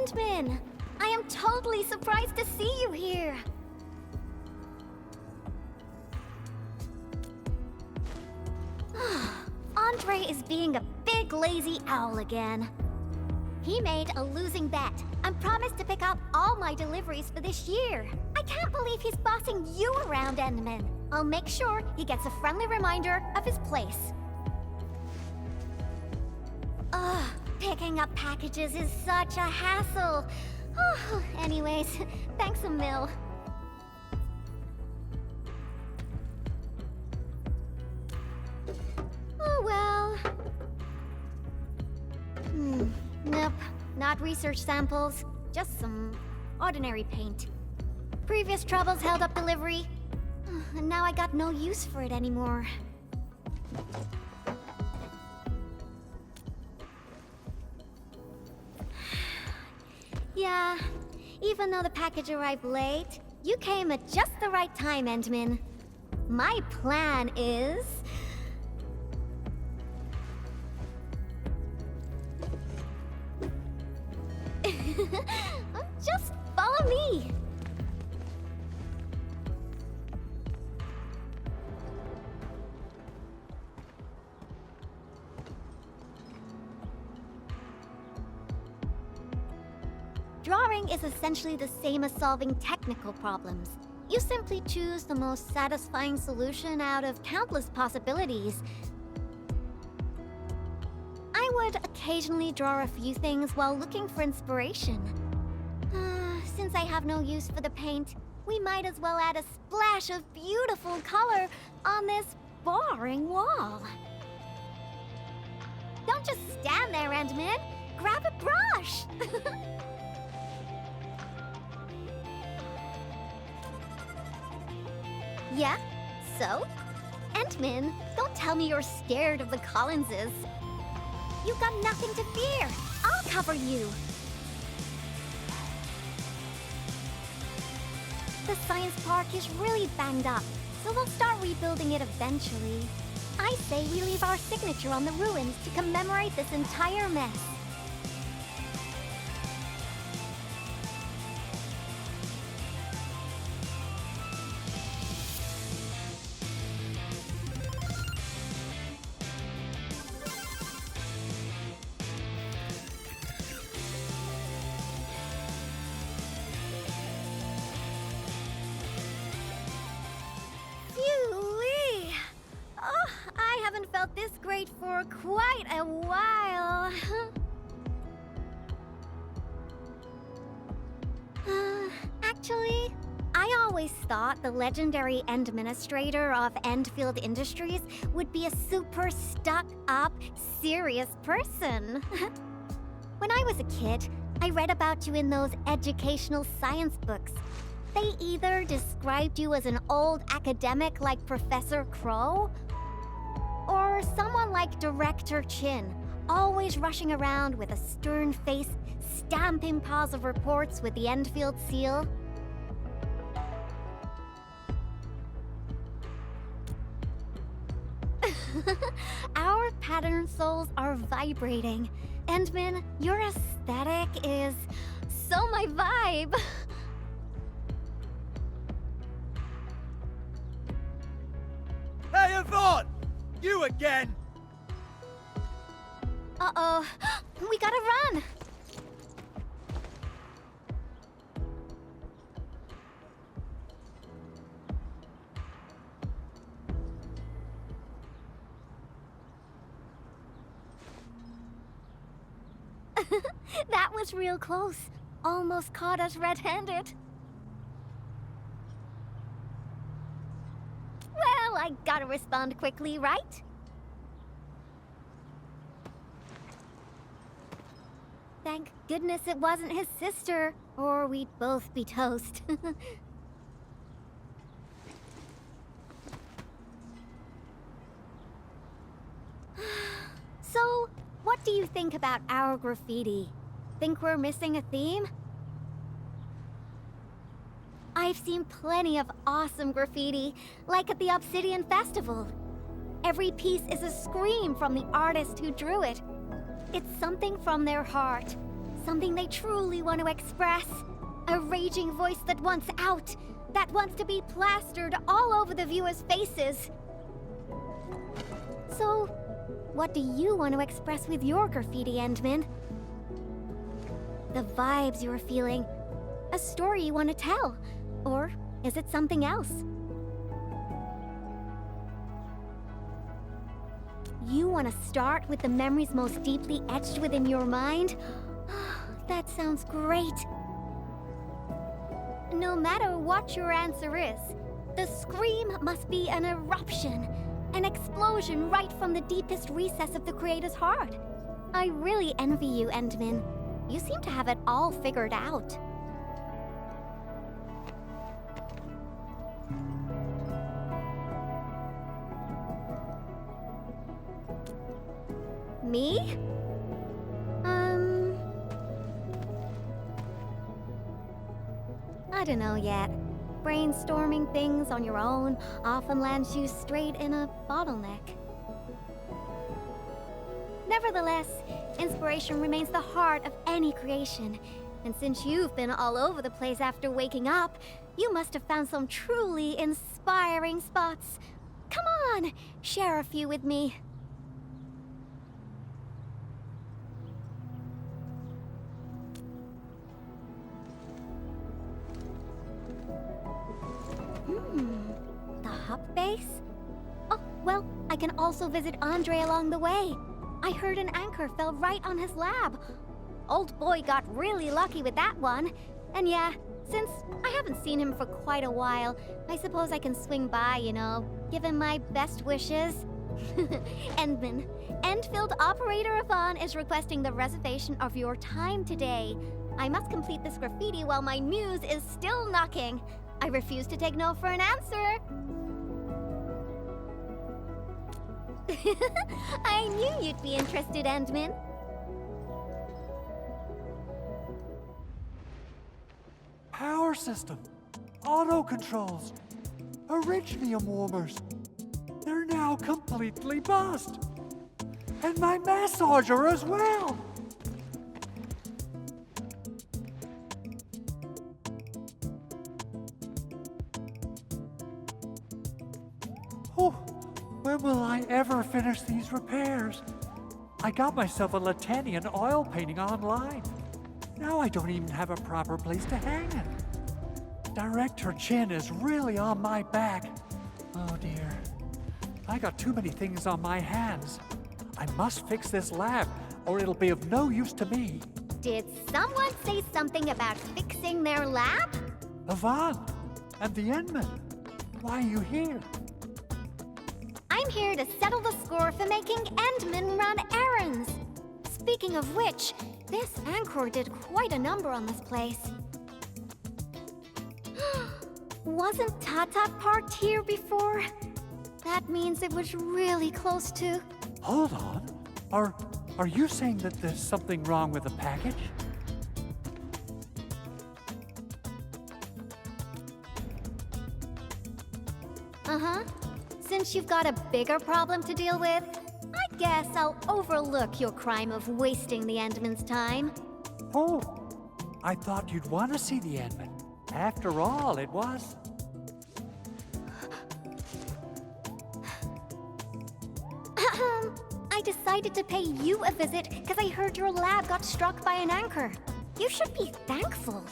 Endman! I am totally surprised to see you here! Andre is being a big lazy owl again. He made a losing bet and promised to pick up all my deliveries for this year. I can't believe he's bossing you around, Endman. I'll make sure he gets a friendly reminder of his place. Ugh, picking up packages is such a hassle. Anyways, thanks a mil. Oh well. Nope, not research samples. Just some ordinary paint. Previous troubles held up delivery, and now I got no use for it anymore. Yeah, even though the package arrived late, you came at just the right time, Endman. My plan is... just follow me. Drawing is essentially the same as solving technical problems. You simply choose the most satisfying solution out of countless possibilities. I would occasionally draw a few things while looking for inspiration. Since I have no use for the paint, we might as well add a splash of beautiful color on this boring wall. Don't just stand there, Endman. Grab a brush! Yeah? So? Endman, don't tell me you're scared of the Collinses. You've got nothing to fear. I'll cover you. The science park is really banged up, so we'll start rebuilding it eventually. I say we leave our signature on the ruins to commemorate this entire mess. This great for quite a while. Actually, I always thought the legendary administrator of Endfield Industries would be a super stuck-up, serious person. When I was a kid, I read about you in those educational science books. They either described you as an old academic like Professor Crow, or someone like Director Chin, always rushing around with a stern face, stamping piles of reports with the Endfield seal. Our pattern souls are vibrating. Endman, your aesthetic is so my vibe. Hey, Yvonne! You again! Uh-oh. We gotta run! That was real close. Almost caught us red-handed. Well, I gotta respond quickly, right? Thank goodness it wasn't his sister, or we'd both be toast. So, what do you think about our graffiti? Think we're missing a theme? I've seen plenty of awesome graffiti, like at the Obsidian Festival. Every piece is a scream from the artist who drew it. It's something from their heart, something they truly want to express. A raging voice that wants out, that wants to be plastered all over the viewers' faces. So, what do you want to express with your graffiti, Endman? The vibes you're feeling? A story you want to tell? Or is it something else? You want to start with the memories most deeply etched within your mind? That sounds great. No matter what your answer is, the scream must be an eruption, an explosion right from the deepest recess of the creator's heart. I really envy you, Endman. You seem to have it all figured out. Me? I don't know yet. Brainstorming things on your own often lands you straight in a bottleneck. Nevertheless, inspiration remains the heart of any creation. And since you've been all over the place after waking up, you must have found some truly inspiring spots. Come on, share a few with me. The hop base? Oh, well, I can also visit Andre along the way. I heard an anchor fell right on his lab. Old boy got really lucky with that one. And yeah, since I haven't seen him for quite a while, I suppose I can swing by, you know, give him my best wishes. Endman, Endfield operator Ivonne is requesting the reservation of your time today. I must complete this graffiti while my muse is still knocking. I refuse to take no for an answer. I knew you'd be interested, Endman. Power system, auto controls, iridium warmers. They're now completely bust. And my massager as well. Oh, when will I ever finish these repairs? I got myself a Latanian oil painting online. Now I don't even have a proper place to hang it. Director Chin is really on my back. Oh dear. I got too many things on my hands. I must fix this lab, or it'll be of no use to me. Did someone say something about fixing their lab? Yvonne, and the Endman. Why are you here? I'm here to settle the score for making Endman run errands. Speaking of which, this Anchor did quite a number on this place. Wasn't Tata parked here before? That means it was really close to... Hold on. Are you saying that there's something wrong with the package? Uh-huh. Since you've got a bigger problem to deal with, I guess I'll overlook your crime of wasting the Endman's time. Oh, I thought you'd want to see the Endman. After all, it was... I decided to pay you a visit because I heard your lab got struck by an anchor. You should be thankful.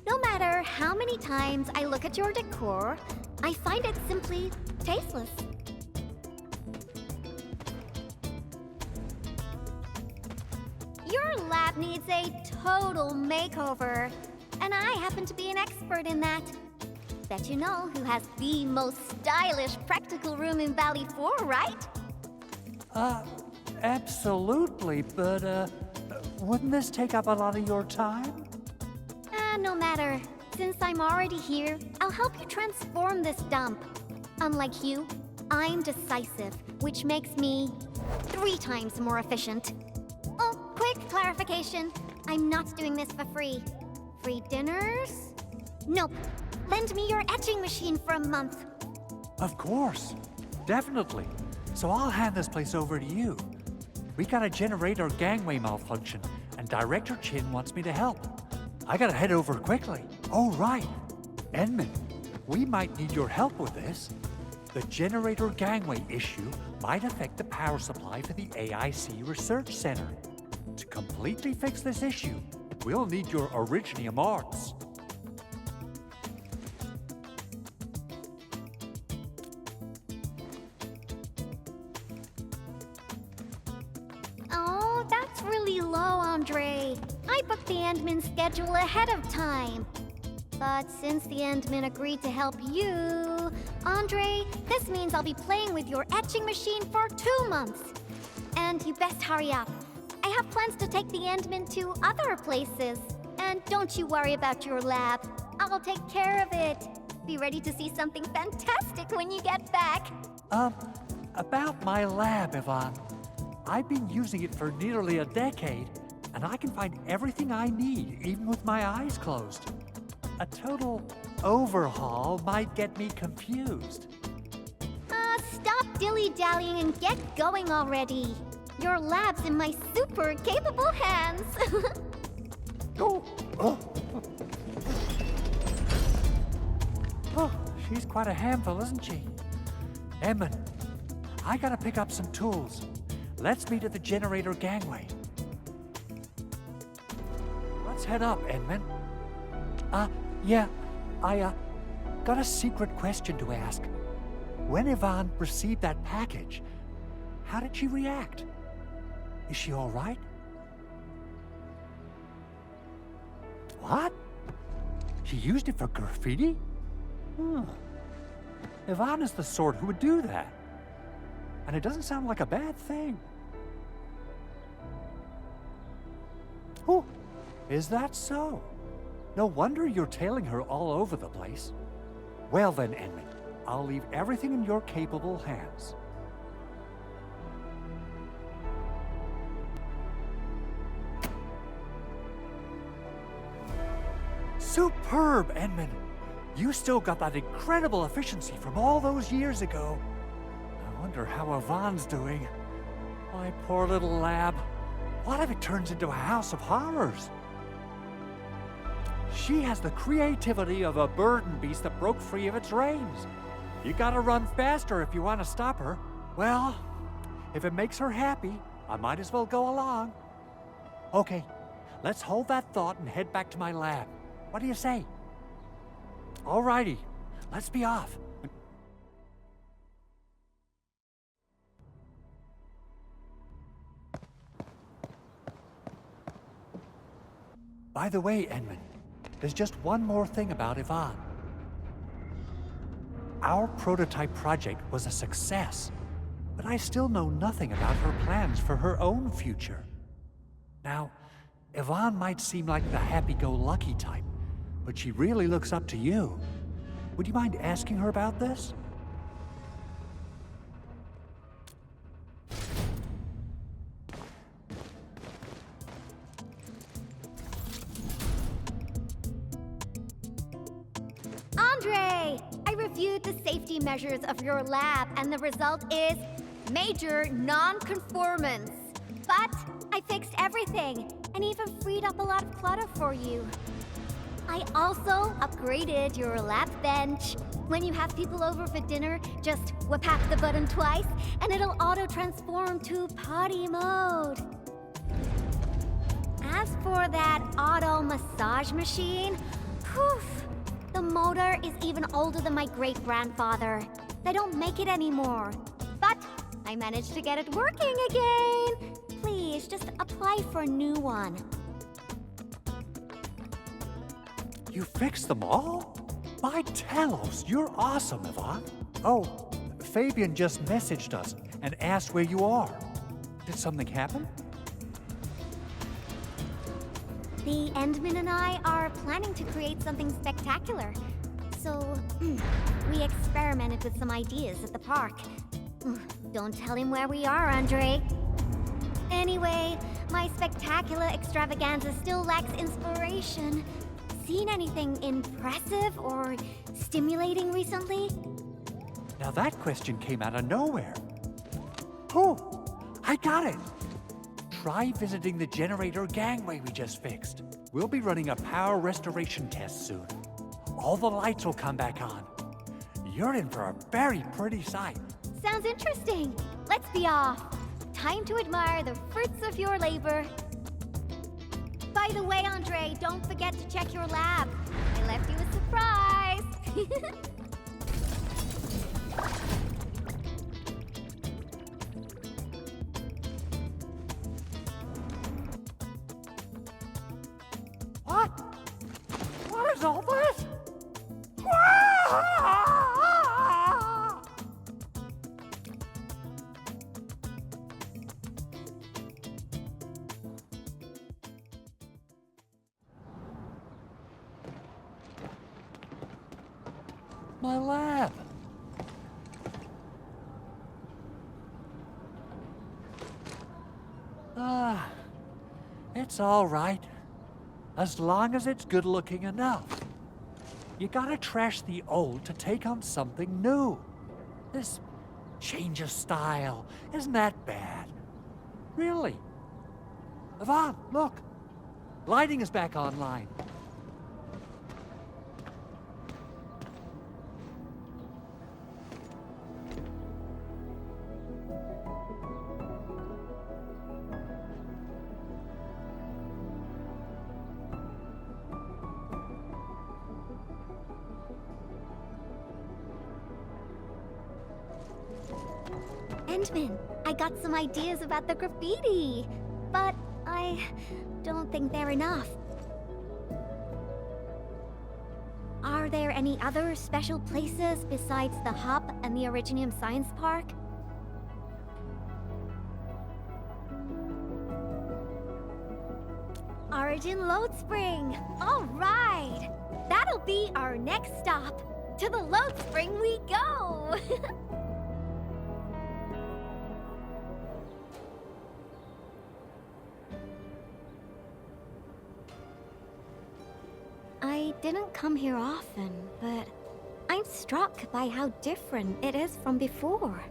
No matter how many times I look at your decor, I find it simply tasteless. Your lab needs a total makeover, and I happen to be an expert in that. Bet you know who has the most stylish practical room in Valley 4, right? Absolutely, but, wouldn't this take up a lot of your time? No matter. Since I'm already here, I'll help you transform this dump. Unlike you, I'm decisive, which makes me 3 times more efficient. Oh, quick clarification. I'm not doing this for free. Free dinners? Nope. Lend me your etching machine for a month. Of course. Definitely. So I'll hand this place over to you. We got a generator gangway malfunction, and Director Chin wants me to help. I gotta head over quickly. Oh, right. Edmund, we might need your help with this. The generator gangway issue might affect the power supply for the AIC Research Center. To completely fix this issue, we'll need your originium arts. Oh, that's really low, Andre. I booked the Endman schedule ahead of time. But since the Endman agreed to help you, Andre, this means I'll be playing with your etching machine for 2 months. And you best hurry up. I have plans to take the Endman to other places. And don't you worry about your lab. I'll take care of it. Be ready to see something fantastic when you get back. About my lab, Yvonne. I've been using it for nearly a decade, and I can find everything I need, even with my eyes closed. A total overhaul might get me confused. Stop dilly-dallying and get going already. Your lab's in my super capable hands. Oh, she's quite a handful, isn't she? Edmund, I gotta pick up some tools. Let's meet at the generator gangway. Let's head up, Edmund. Yeah, I got a secret question to ask. When Yvonne received that package, how did she react? Is she all right? What? She used it for graffiti? Yvonne is the sort who would do that. And it doesn't sound like a bad thing. Oh, is that so? No wonder you're tailing her all over the place. Well then, Edmund, I'll leave everything in your capable hands. Superb, Edmund! You still got that incredible efficiency from all those years ago. I wonder how Yvonne's doing. My poor little lab. What if it turns into a house of horrors? She has the creativity of a burden beast that broke free of its reins. You gotta run faster if you want to stop her. Well, if it makes her happy, I might as well go along. Okay, let's hold that thought and head back to my lab. What do you say? Alrighty, let's be off. By the way, Edmund, there's just one more thing about Yvonne. Our prototype project was a success, but I still know nothing about her plans for her own future. Now, Yvonne might seem like the happy-go-lucky type, but she really looks up to you. Would you mind asking her about this? Andre, I reviewed the safety measures of your lab, and the result is major non-conformance. But I fixed everything, and even freed up a lot of clutter for you. I also upgraded your lab bench. When you have people over for dinner, just tap the button twice, and it'll auto-transform to potty mode. As for that auto massage machine, poof, the motor is even older than my great-grandfather. They don't make it anymore. But I managed to get it working again. Please, just apply for a new one. You fixed them all? My Talos, you're awesome, Yvonne. Oh, Fabian just messaged us and asked where you are. Did something happen? The Endman and I are planning to create something spectacular. So, we experimented with some ideas at the park. Don't tell him where we are, Andre. Anyway, my spectacular extravaganza still lacks inspiration. Seen anything impressive or stimulating recently? Now that question came out of nowhere. Oh, I got it. Try visiting the generator gangway we just fixed. We'll be running a power restoration test soon. All the lights will come back on. You're in for a very pretty sight. Sounds interesting. Let's be off. Time to admire the fruits of your labor. By the way, Andre, don't forget to check your lab. I left you a surprise. What? What is all this? My lab. It's all right. As long as it's good looking enough. You gotta trash the old to take on something new. This change of style isn't that bad. Really. Yvonne, look. Lighting is back online. Endman, I got some ideas about the graffiti, but I don't think they're enough. Are there any other special places besides the Hub and the Originium Science Park? Origin Load Spring! All right! That'll be our next stop! To the Load Spring we go! I didn't come here often, but I'm struck by how different it is from before.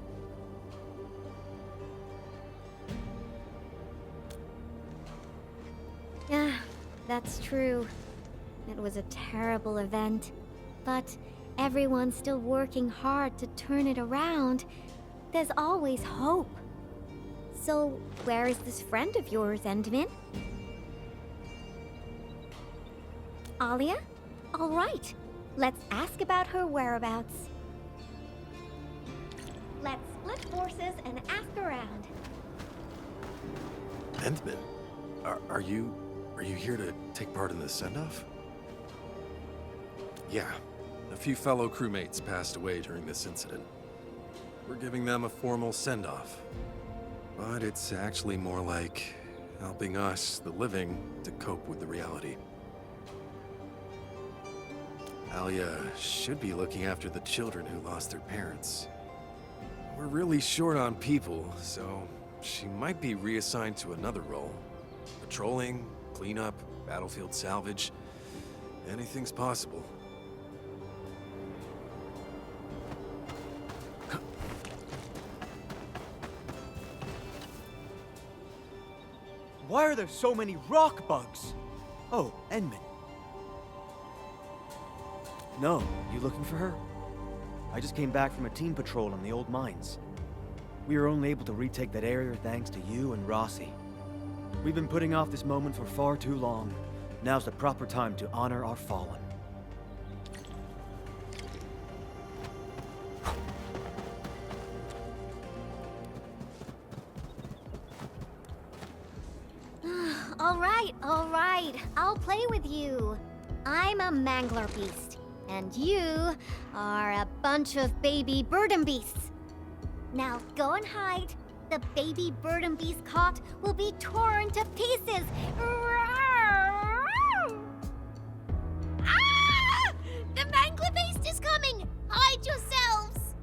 Yeah, that's true. It was a terrible event, but everyone's still working hard to turn it around. There's always hope. So, where is this friend of yours, Endman? Alia? All right. Let's ask about her whereabouts. Let's split forces and ask around. Endman, are you here to take part in the send-off? Yeah, a few fellow crewmates passed away during this incident. We're giving them a formal send-off. But it's actually more like helping us, the living, to cope with the reality. Alia should be looking after the children who lost their parents. We're really short on people, so she might be reassigned to another role. Patrolling, cleanup, battlefield salvage. Anything's possible. Why are there so many rock bugs? Oh, Endman. No, you looking for her? I just came back from a team patrol in the old mines. We were only able to retake that area thanks to you and Rossi. We've been putting off this moment for far too long. Now's the proper time to honor our fallen. All right. I'll play with you. I'm a mangler beast, and you are a bunch of baby burden beasts. Now go and hide. The baby burden beast caught will be torn to pieces. Ah! The mangler beast is coming! Hide yourselves!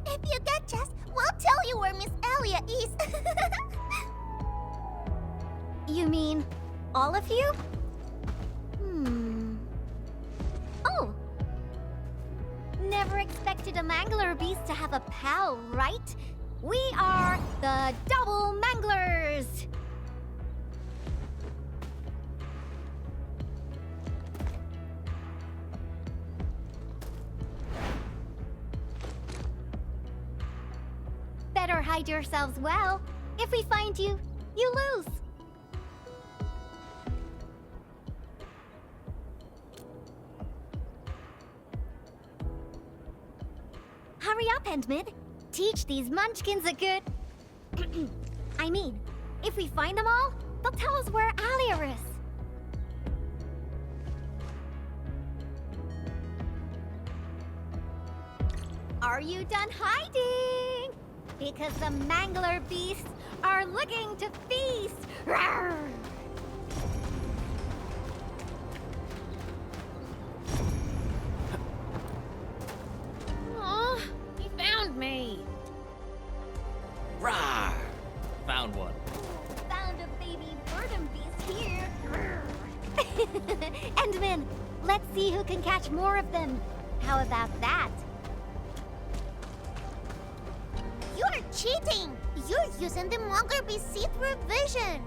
If you catch us, we'll tell you where Miss Alia is. You mean all of you? Oh. Never expected a mangler beast to have a pal, right? We are the Double Manglers! Better hide yourselves well. If we find you, you lose. Hurry up, Endmid. Teach these munchkins a good... I mean, if we find them all, they'll tell us where Alia is. Are you done hiding? Because the Mangler beasts are looking to feast! Rawr! Aw, he found me. Rah! Found one. Found a baby burden beast here. Endman, let's see who can catch more of them. How about that? You're cheating! You're using the Mongol Beast see-through vision!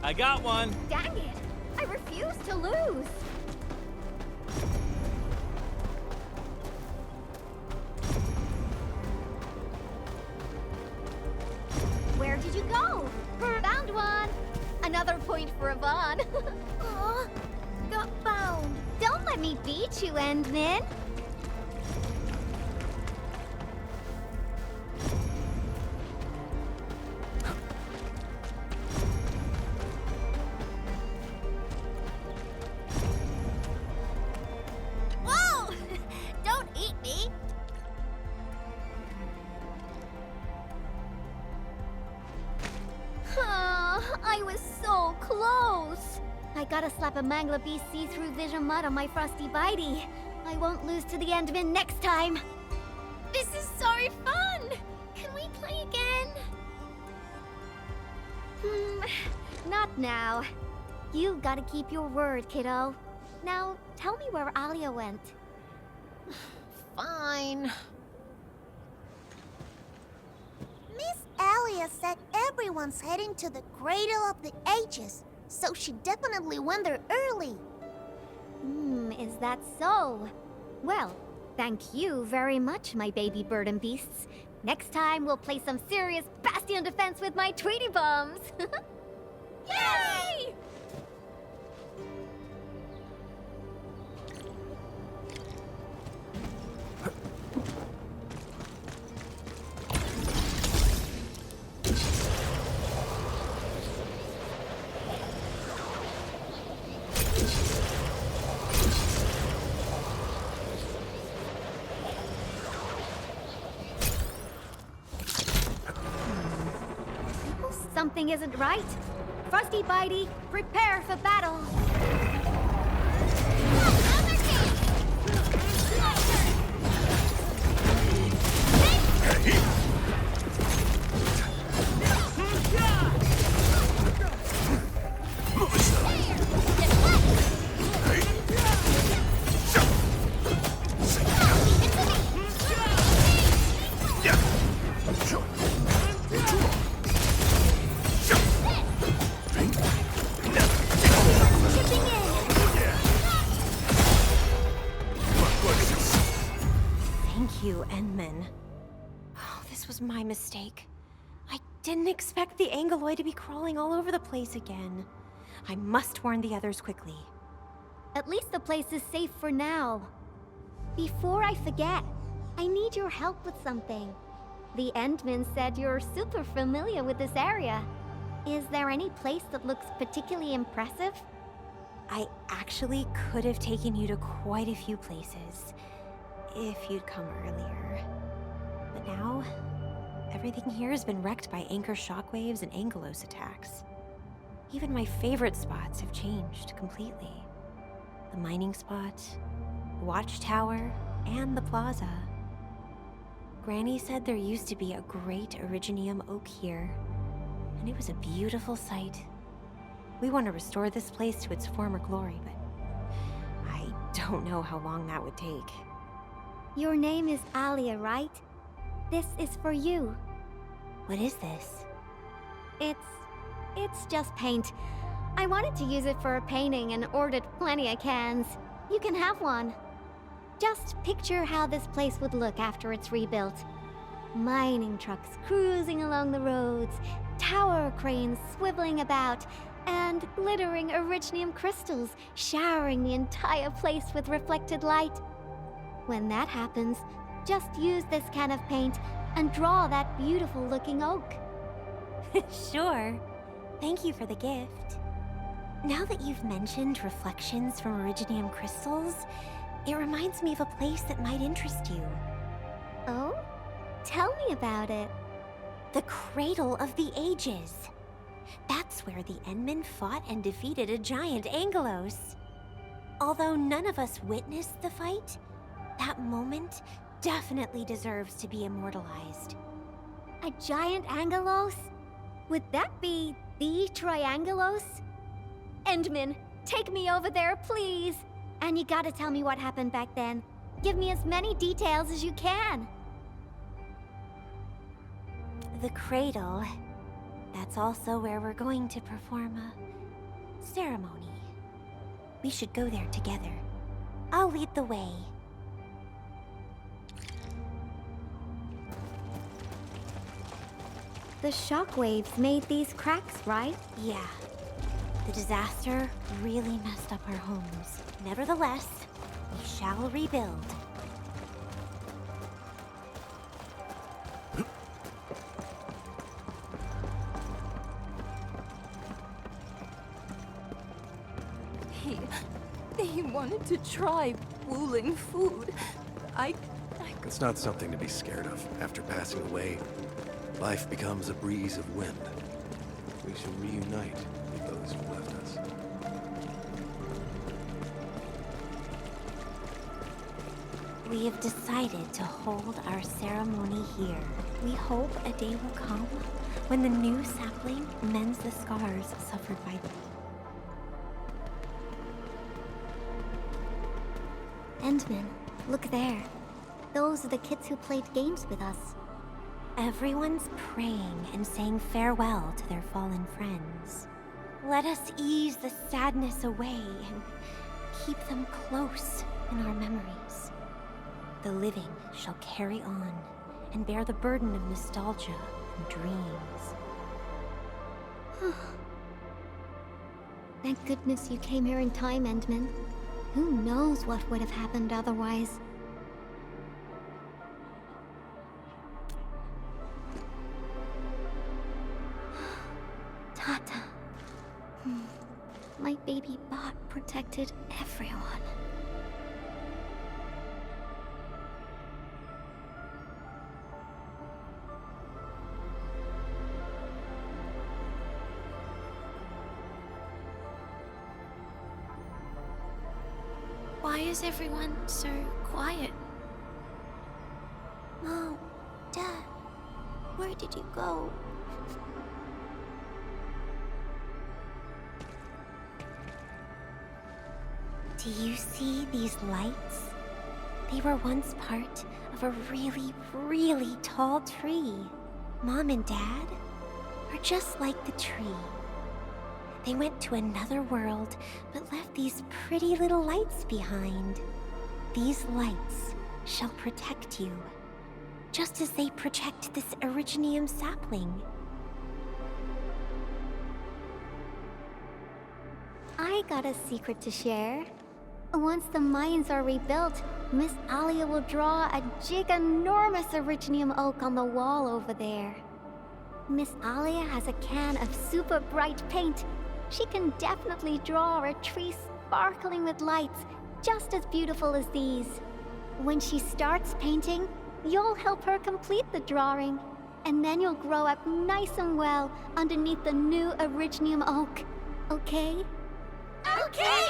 I got one. Dang it! I refuse to lose. Where did you go? Found one. Another point for Yvonne. Aw, got found. Don't let me beat you, Endman. Whoa! Don't eat me! I was so close. I gotta slap a Mangler Beast see-through vision mud on my frosty bitey. I won't lose to the Endman next time. This is so fun! Can we play again? Not now. You gotta keep your word, kiddo. Now, tell me where Alia went. Fine. Miss Alia said everyone's heading to the Cradle of the Ages, so she definitely went there early. Is that so? Well, thank you very much, my baby bird and beasts. Next time, we'll play some serious Bastion defense with my Tweety Bums. Yay! Something isn't right. Frosty Bitey, prepare for battle. Thank you, Endman. Oh, this was my mistake. I didn't expect the Angoloid to be crawling all over the place again. I must warn the others quickly. At least the place is safe for now. Before I forget, I need your help with something. The Endman said you're super familiar with this area. Is there any place that looks particularly impressive? I actually could have taken you to quite a few places, if you'd come earlier. But now, everything here has been wrecked by anchor shockwaves and Angelos attacks. Even my favorite spots have changed completely. The mining spot, the watchtower, and the plaza. Granny said there used to be a great Originium oak here, and it was a beautiful sight. We want to restore this place to its former glory, but I don't know how long that would take. Your name is Alia, right? This is for you. What is this? It's just paint. I wanted to use it for a painting and ordered plenty of cans. You can have one. Just picture how this place would look after it's rebuilt. Mining trucks cruising along the roads, tower cranes swiveling about, and glittering Originium crystals showering the entire place with reflected light. When that happens, just use this can of paint and draw that beautiful looking oak. Sure. Thank you for the gift. Now that you've mentioned reflections from Originium crystals, it reminds me of a place that might interest you. Oh? Tell me about it. The Cradle of the Ages. That's where the Endmen fought and defeated a giant Angelos. Although none of us witnessed the fight, that moment definitely deserves to be immortalized. A giant Angelos? Would that be the Triangelos? Endman, take me over there, please. And you gotta tell me what happened back then. Give me as many details as you can. The Cradle. That's also where we're going to perform a ceremony. We should go there together. I'll lead the way. The shockwaves made these cracks, right? Yeah. The disaster really messed up our homes. Nevertheless, we shall rebuild. He wanted to try pooling food. It's not something to be scared of. After passing away, life becomes a breeze of wind. We shall reunite with those who left us. We have decided to hold our ceremony here. We hope a day will come when the new sapling mends the scars suffered by them. Endman, look there. Those are the kids who played games with us. Everyone's praying and saying farewell to their fallen friends. Let us ease the sadness away and keep them close in our memories. The living shall carry on and bear the burden of nostalgia and dreams. Thank goodness you came here in time, Endman. Who knows what would have happened otherwise? Tata. My baby bot protected everyone. Why is everyone so quiet? Mom, Dad, where did you go? Do you see these lights? They were once part of a really, really tall tree. Mom and Dad are just like the tree. They went to another world, but left these pretty little lights behind. These lights shall protect you, just as they protect this Originium sapling. I got a secret to share. Once the mines are rebuilt, Miss Alia will draw a giganormous Originium oak on the wall over there. Miss Alia has a can of super bright paint. She can definitely draw a tree sparkling with lights, just as beautiful as these. When she starts painting, you'll help her complete the drawing. And then you'll grow up nice and well underneath the new Originium oak. Okay? Okay!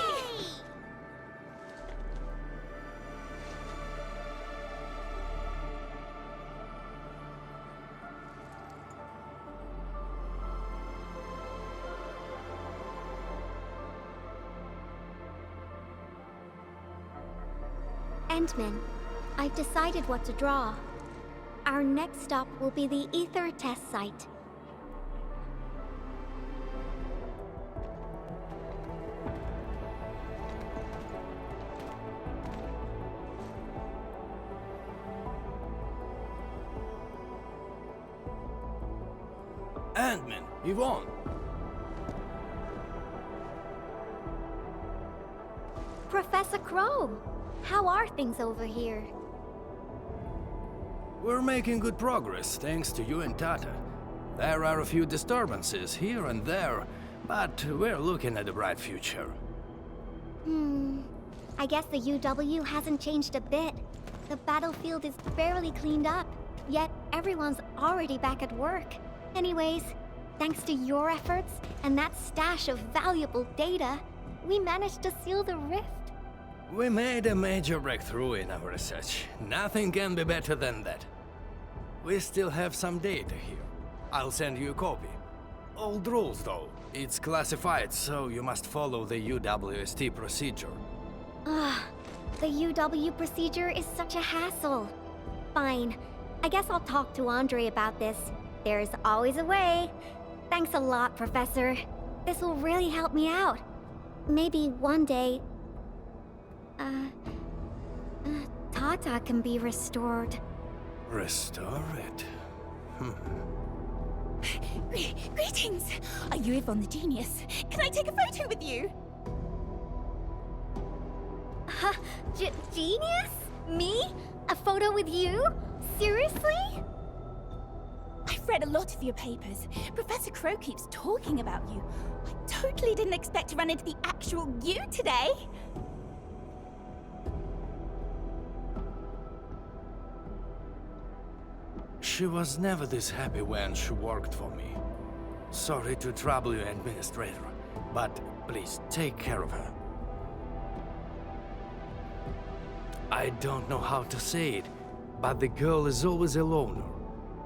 Endman, I've decided what to draw. Our next stop will be the Ether test site. Ant-Man, Yvonne. Professor Crow, how are things over here? We're making good progress, thanks to you and Tata. There are a few disturbances here and there, but we're looking at a bright future. I guess the UW hasn't changed a bit. The battlefield is barely cleaned up, yet everyone's already back at work. Anyways, thanks to your efforts and that stash of valuable data, we managed to seal the rift. We made a major breakthrough in our research. Nothing can be better than that. We still have some data here. I'll send you a copy. Old rules, though. It's classified, so you must follow the UWST procedure. The UW procedure is such a hassle. Fine. I guess I'll talk to Andre about this. There's always a way. Thanks a lot, Professor. This will really help me out. Maybe one day... Tata can be restored. Restore it? Greetings! Are you Yvonne the Genius? Can I take a photo with you? Genius? Me? A photo with you? Seriously? I've read a lot of your papers. Professor Crow keeps talking about you. I totally didn't expect to run into the actual you today. She was never this happy when she worked for me. Sorry to trouble you, Administrator, but please take care of her. I don't know how to say it, but the girl is always a loner.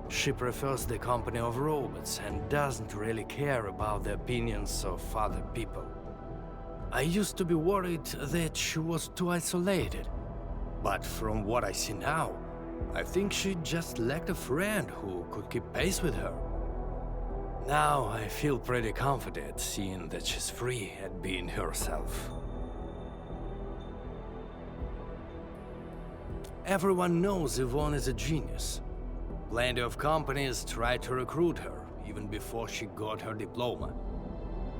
She prefers the company of robots and doesn't really care about the opinions of other people. I used to be worried that she was too isolated, but from what I see now, I think she just lacked a friend who could keep pace with her. Now I feel pretty confident seeing that she's free at being herself. Everyone knows Yvonne is a genius. Plenty of companies tried to recruit her, even before she got her diploma.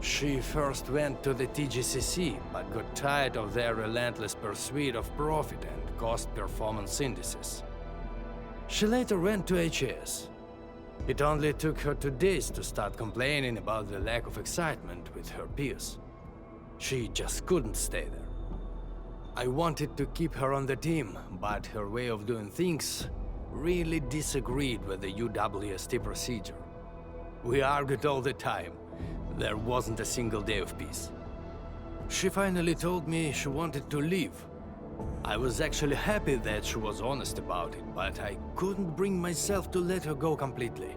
She first went to the TGCC, but got tired of their relentless pursuit of profit and cost performance indices. She later went to HAS. It only took her 2 days to start complaining about the lack of excitement with her peers. She just couldn't stay there. I wanted to keep her on the team, but her way of doing things really disagreed with the UWST procedure. We argued all the time. There wasn't a single day of peace. She finally told me she wanted to leave. I was actually happy that she was honest about it, but I couldn't bring myself to let her go completely.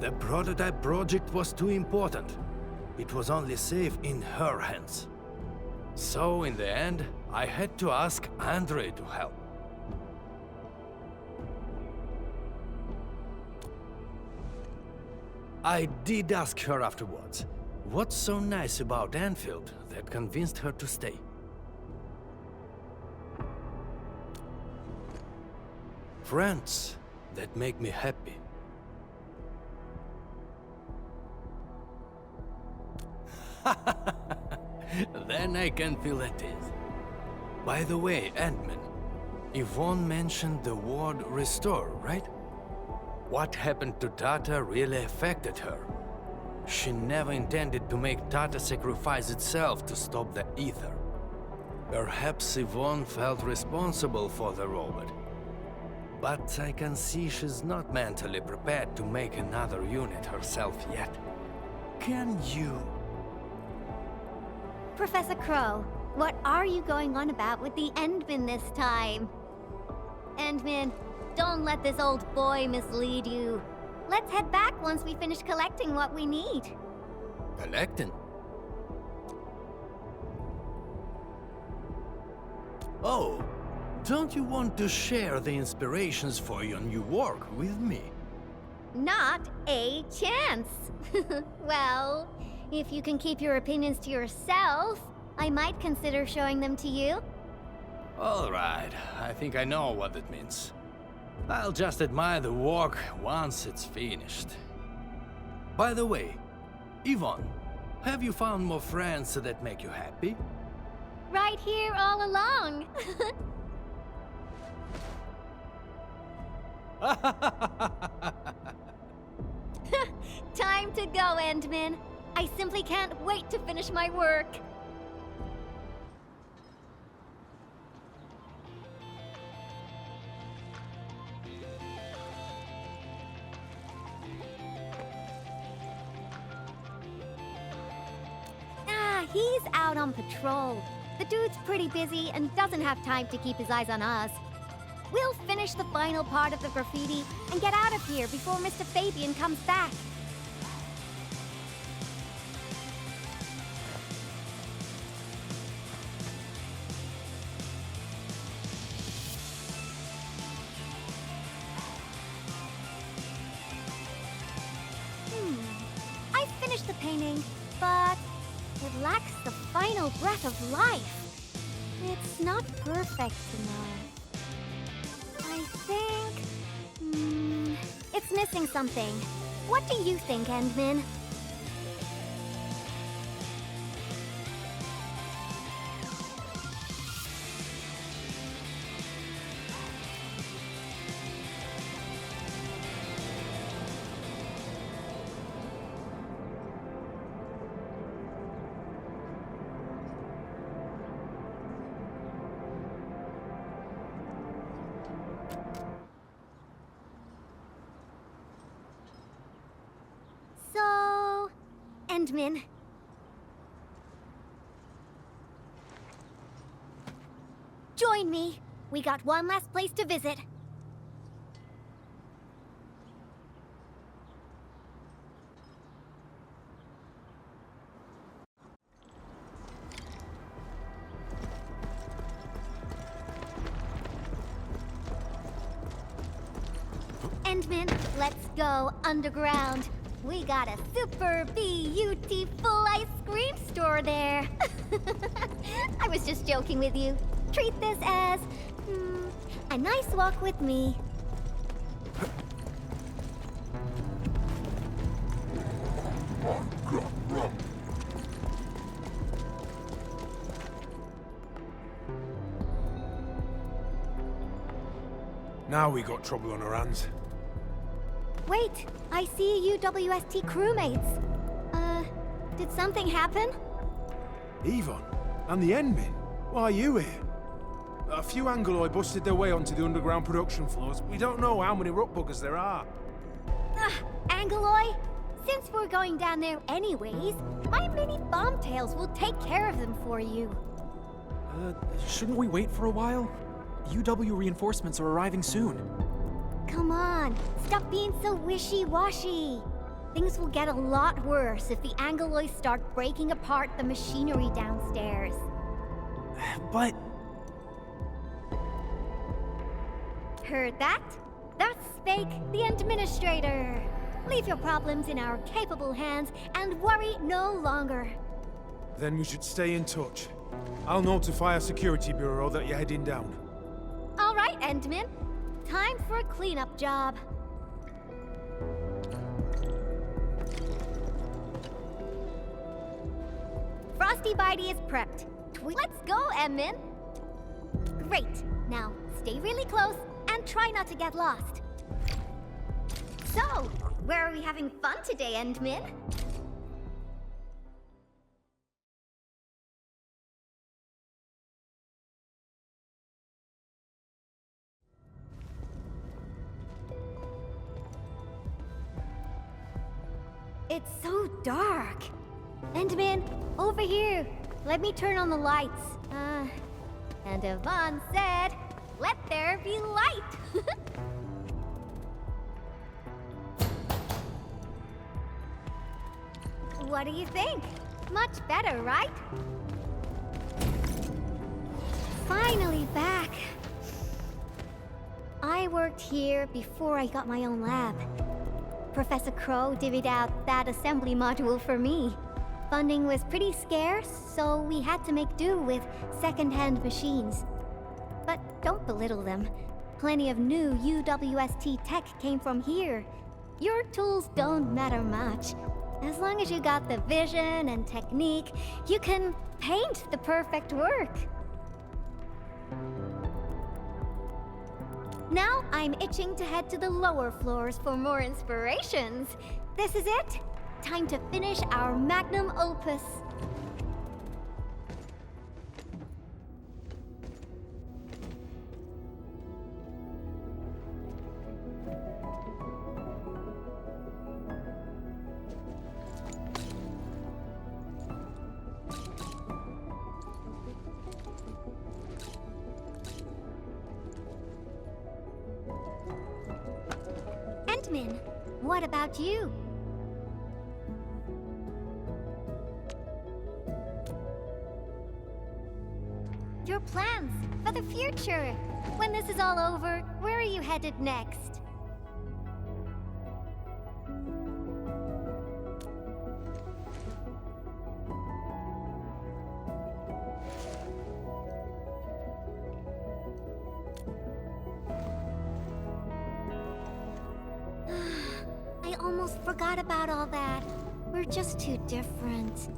The prototype project was too important. It was only safe in her hands. So, in the end, I had to ask Andre to help. I did ask her afterwards, what's so nice about Endfield that convinced her to stay? Friends that make me happy. Then I can feel at ease. By the way, Ant-Man, Yvonne mentioned the word restore, right? What happened to Tata really affected her. She never intended to make Tata sacrifice itself to stop the ether. Perhaps Yvonne felt responsible for the robot. But I can see she's not mentally prepared to make another unit herself yet. Can you? Professor Crow, what are you going on about with the Endman this time? Endman, don't let this old boy mislead you. Let's head back once we finish collecting what we need. Collecting? Oh, Don't you want to share the inspirations for your new work with me? Not a chance. Well, if you can keep your opinions to yourself, I might consider showing them to you. All right, I think I know what it means. I'll just admire the work once it's finished. By the way, Yvonne, have you found more friends that make you happy? Right here all along. Time to go, Endman. I simply can't wait to finish my work. He's out on patrol. The dude's pretty busy and doesn't have time to keep his eyes on us. We'll finish the final part of the graffiti and get out of here before Mr. Fabian comes back. I finished the painting, but it lacks the final breath of life. It's not perfect enough. I think... it's missing something. What do you think, Endman? So... Endman. Join me. We got one last place to visit. Endman, let's go underground. We got a super beautiful ice cream store there. I was just joking with you. Treat this as a nice walk with me. Now we got trouble on our hands. Wait, I see UWST crewmates. Did something happen? Yvonne, and the Endman? Why are you here? A few Angoloi busted their way onto the underground production floors. We don't know how many rock buggers there are. Angoloi? Since we're going down there anyways, my mini bombtails will take care of them for you. Shouldn't we wait for a while? UW reinforcements are arriving soon. Come on, stop being so wishy-washy. Things will get a lot worse if the Angoloi start breaking apart the machinery downstairs. But... Heard that? That's Spake, the administrator. Leave your problems in our capable hands and worry no longer. Then we should stay in touch. I'll notify our security bureau that you're heading down. All right, Endman. Time for a cleanup job. Frosty Bitey is prepped. Let's go, Endman. Great. Now, stay really close and try not to get lost. So, where are we having fun today, Endman? It's so dark. Endman, over here. Let me turn on the lights. And Yvonne said, let there be light. What do you think? Much better, right? Finally back. worked here before I got my own lab. Professor Crow divvied out that assembly module for me. Funding was pretty scarce, so we had to make do with second-hand machines. But don't belittle them. Plenty of new UWST tech came from here. Your tools don't matter much. As long as you got the vision and technique, you can paint the perfect work. Now I'm itching to head to the lower floors for more inspirations. This is it. Time to finish our magnum opus. Endman, what about you? Your plans for the future. When this is all over, where are you headed next? I almost forgot about all that. We're just too different.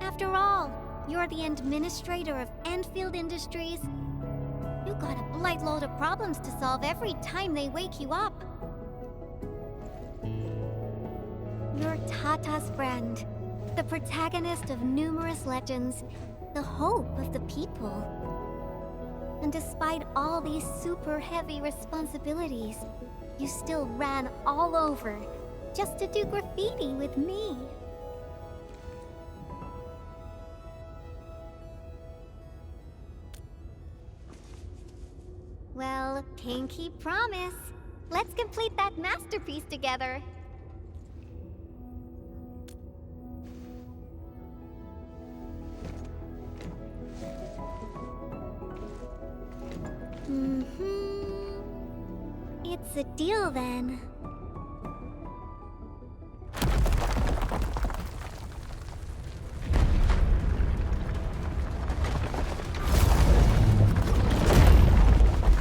After all, you're the administrator of Endfield Industries. You got a blight load of problems to solve every time they wake you up. You're Tata's friend, the protagonist of numerous legends, the hope of the people. And despite all these super heavy responsibilities, you still ran all over just to do graffiti with me. Well, pinky promise. Let's complete that masterpiece together. It's a deal then.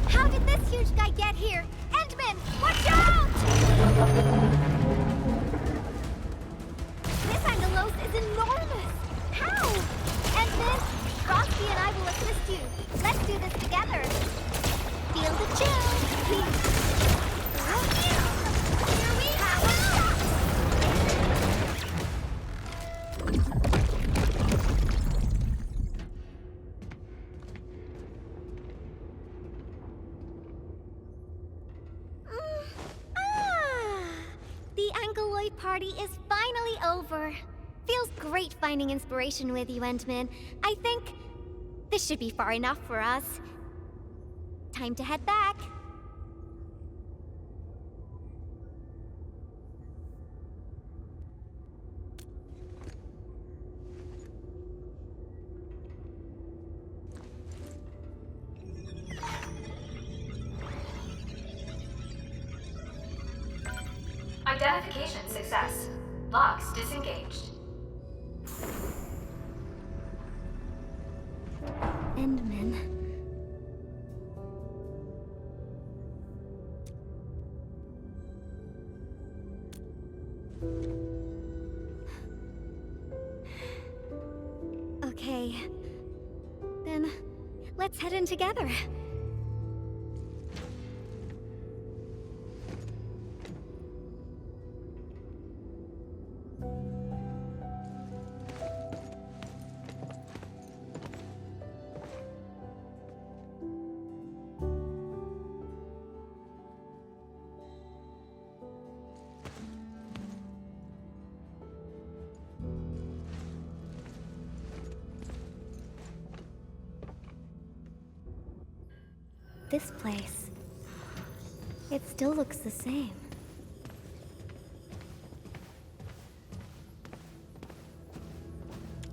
How did this huge guy get here? Endman, watch out! This Angelos is enormous! How? Endman, Frosty and I will assist you. Let's do this together. Feel the chill. Here we go! The Angeloid party is finally over. Feels great finding inspiration with you, Endman. I think this should be far enough for us. Time to head back. Identification success. Locks disengaged. Endman. Okay. Then, let's head in together. This place, it still looks the same.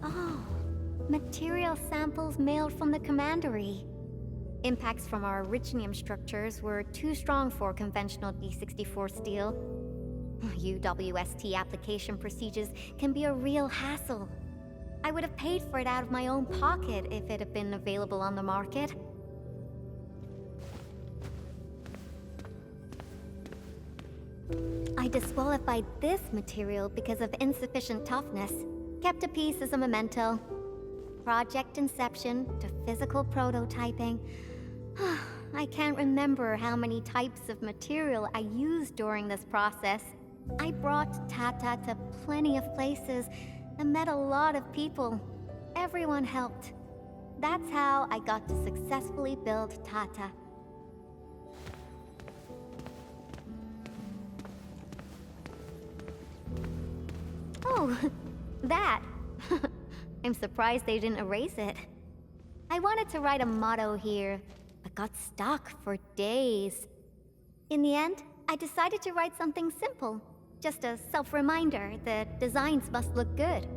Oh, material samples mailed from the commandery. Impacts from our Richnium structures were too strong for conventional D64 steel. UWST application procedures can be a real hassle. I would have paid for it out of my own pocket if it had been available on the market. I disqualified this material because of insufficient toughness. Kept a piece as a memento. Project inception to physical prototyping. I can't remember how many types of material I used during this process. I brought Tata to plenty of places and met a lot of people. Everyone helped. That's how I got to successfully build Tata. Oh, that. I'm surprised they didn't erase it. I wanted to write a motto here, but got stuck for days. In the end, I decided to write something simple. Just a self-reminder that designs must look good.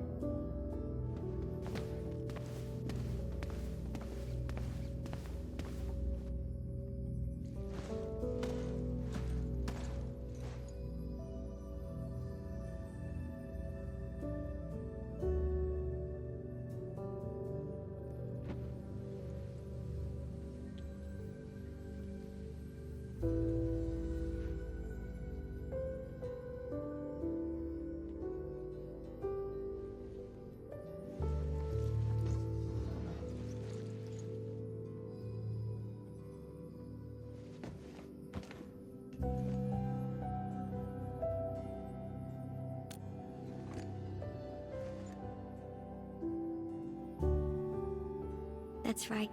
That's right.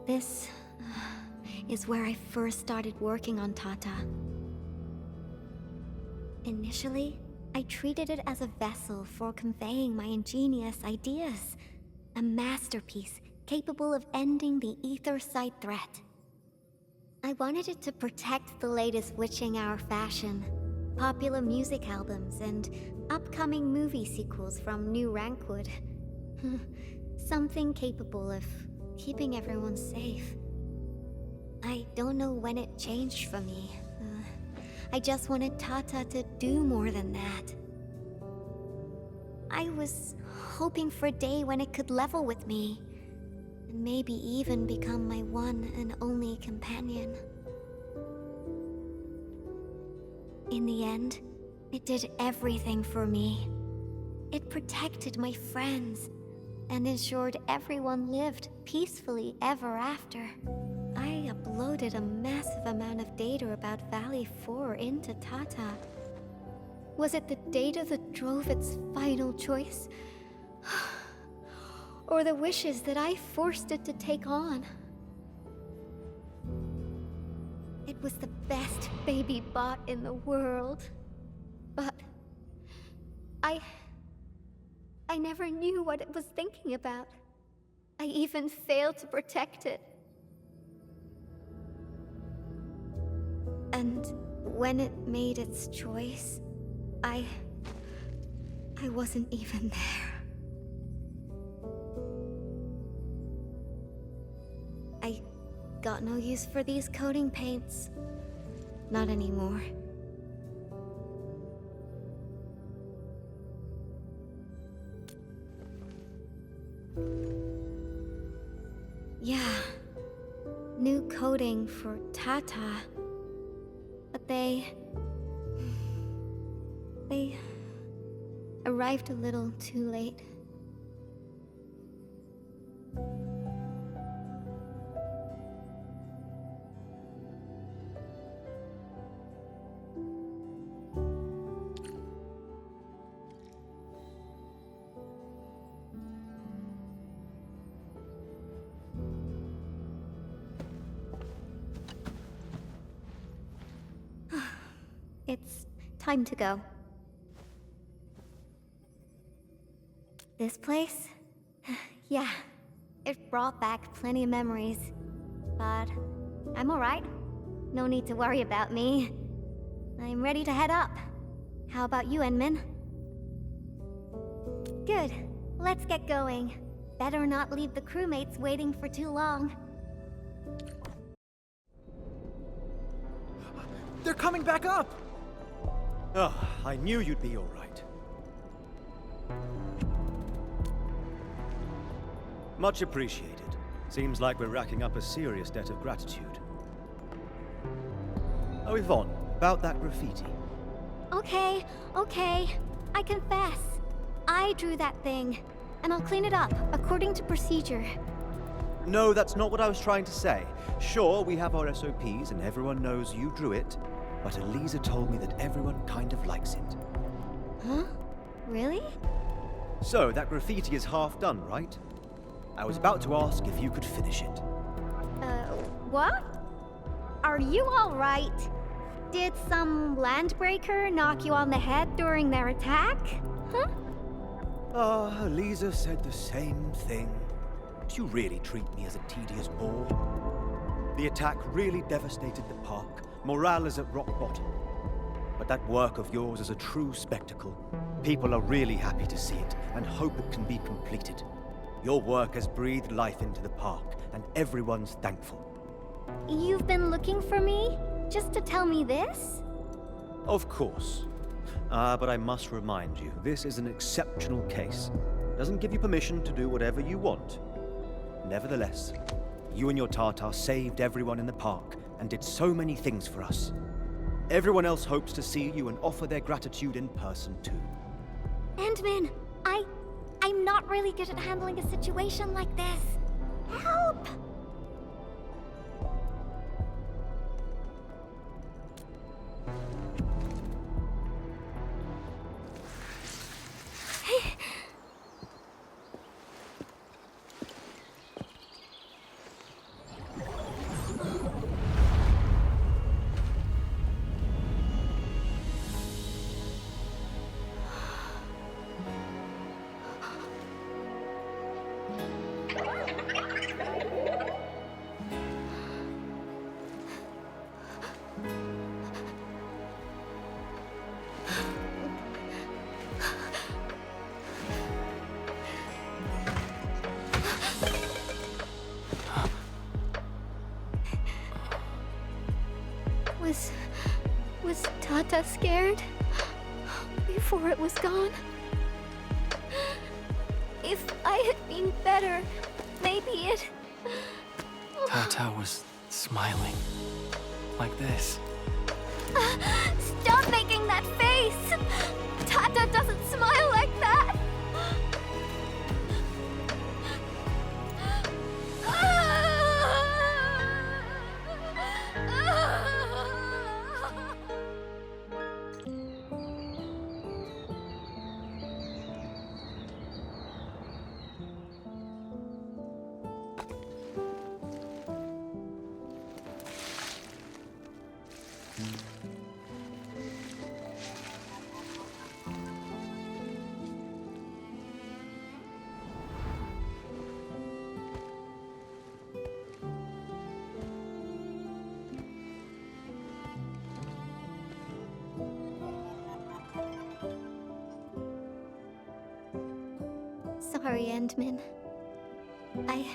This is where I first started working on Tata. Initially, I treated it as a vessel for conveying my ingenious ideas. A masterpiece capable of ending the Ether Site threat. I wanted it to protect the latest witching hour fashion, popular music albums, and upcoming movie sequels from New Rankwood. Something capable of keeping everyone safe. I don't know when it changed for me. I just wanted Tata to do more than that. I was hoping for a day when it could level with me, and maybe even become my one and only companion. In the end, it did everything for me. It protected my friends, and ensured everyone lived peacefully ever after. I uploaded a massive amount of data about Valley 4 into Tata. Was it the data that drove its final choice? Or the wishes that I forced it to take on? It was the best baby bot in the world. But I never knew what it was thinking about. I even failed to protect it. And when it made its choice, I wasn't even there. I got no use for these coating paints. Not anymore. Yeah, new coating for Tata. But they arrived a little too late. It's time to go. This place? Yeah, it brought back plenty of memories. But I'm alright. No need to worry about me. I'm ready to head up. How about you, Enmin? Good. Let's get going. Better not leave the crewmates waiting for too long. They're coming back up! Oh, I knew you'd be all right. Much appreciated. Seems like we're racking up a serious debt of gratitude. Oh, Yvonne, about that graffiti. Okay, I confess. I drew that thing, and I'll clean it up according to procedure. No, that's not what I was trying to say. Sure, we have our SOPs and everyone knows you drew it, but Elisa told me that everyone kind of likes it. Huh? Really? So, that graffiti is half done, right? I was about to ask if you could finish it. What? Are you all right? Did some landbreaker knock you on the head during their attack? Huh? Elisa said the same thing. Do you really treat me as a tedious bore? The attack really devastated the park. Morale is at rock bottom. But that work of yours is a true spectacle. People are really happy to see it and hope it can be completed. Your work has breathed life into the park, and everyone's thankful. You've been looking for me? Just to tell me this? Of course. But I must remind you, this is an exceptional case. Doesn't give you permission to do whatever you want. Nevertheless, you and your Tartar saved everyone in the park and did so many things for us. Everyone else hopes to see you and offer their gratitude in person too. Endman, I'm not really good at handling a situation like this. Help! Was Tata scared before it was gone? If I had been better, maybe it... Tata was smiling. Like this. Stop making that face! Tata doesn't smile like that! Sorry, Endman. I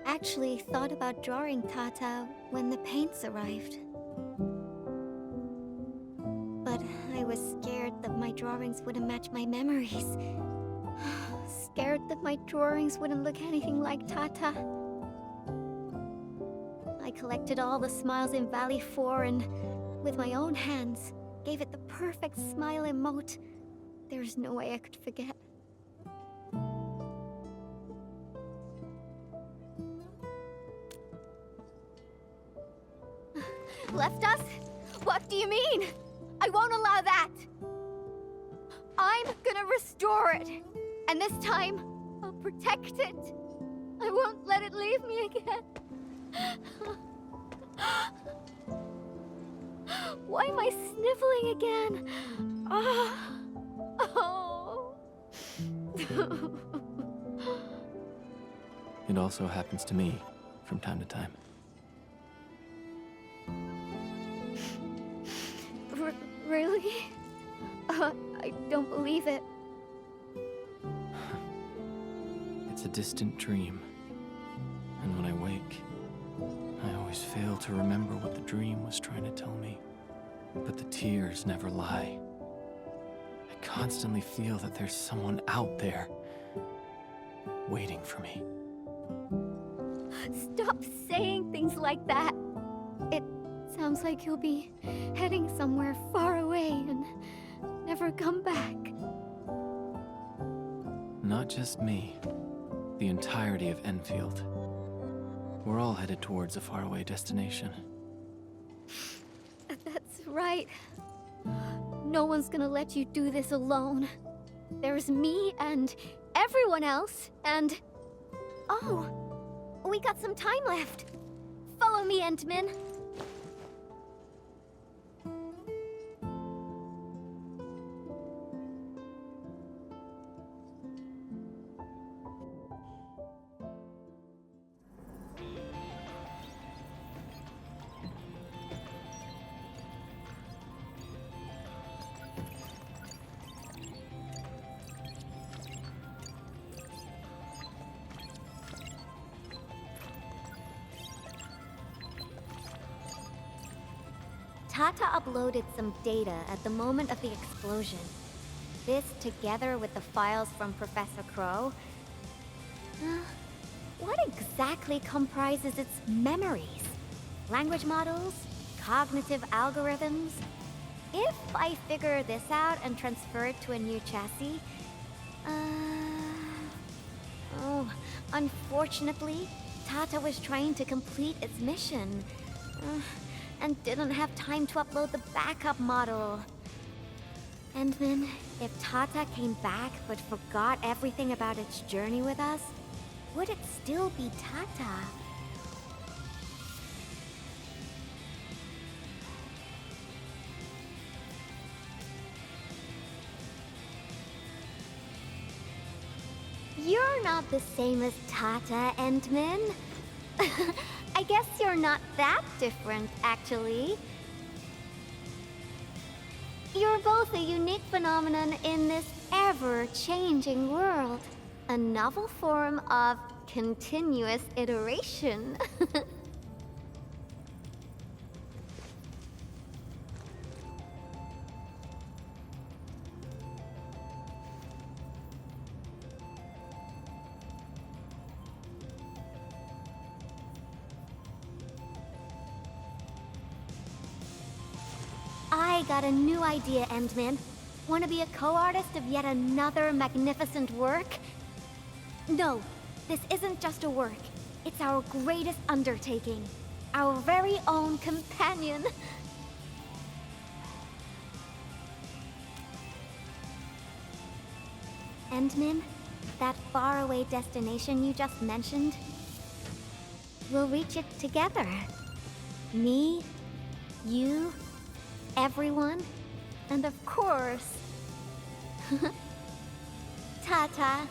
actually thought about drawing Tata when the paints arrived. But I was scared that my drawings wouldn't match my memories. Scared that my drawings wouldn't look anything like Tata. I collected all the smiles in Valley 4 and, with my own hands, gave it the perfect smile emote. There's no way I could forget. Left us? What do you mean? I won't allow that! I'm gonna restore it! And this time, I'll protect it! I won't let it leave me again! Why am I sniffling again? Oh! It also happens to me from time to time. Really? I don't believe it. It's a distant dream. And when I wake, I always fail to remember what the dream was trying to tell me. But the tears never lie. I constantly feel that there's someone out there waiting for me. Stop saying things like that. It sounds like you'll be heading somewhere far away and never come back. Not just me. The entirety of Endfield. We're all headed towards a faraway destination. That's right. No one's gonna let you do this alone. There's me and everyone else, and... Oh, we got some time left. Follow me, Entman. Tata uploaded some data at the moment of the explosion. This, together with the files from Professor Crow... what exactly comprises its memories? Language models? Cognitive algorithms? If I figure this out and transfer it to a new chassis... Oh, unfortunately, Tata was trying to complete its mission. And didn't have time to upload the backup model. And then, if Tata came back but forgot everything about its journey with us, would it still be Tata? You're not the same as Tata, Endman. I guess you're not that different, actually. You're both a unique phenomenon in this ever-changing world. A novel form of continuous iteration. I got a new idea, Endman. Want to be a co-artist of yet another magnificent work? No, this isn't just a work. It's our greatest undertaking. Our very own companion. Endman, that faraway destination you just mentioned, we'll reach it together. Me, you, everyone, and of course, Tata.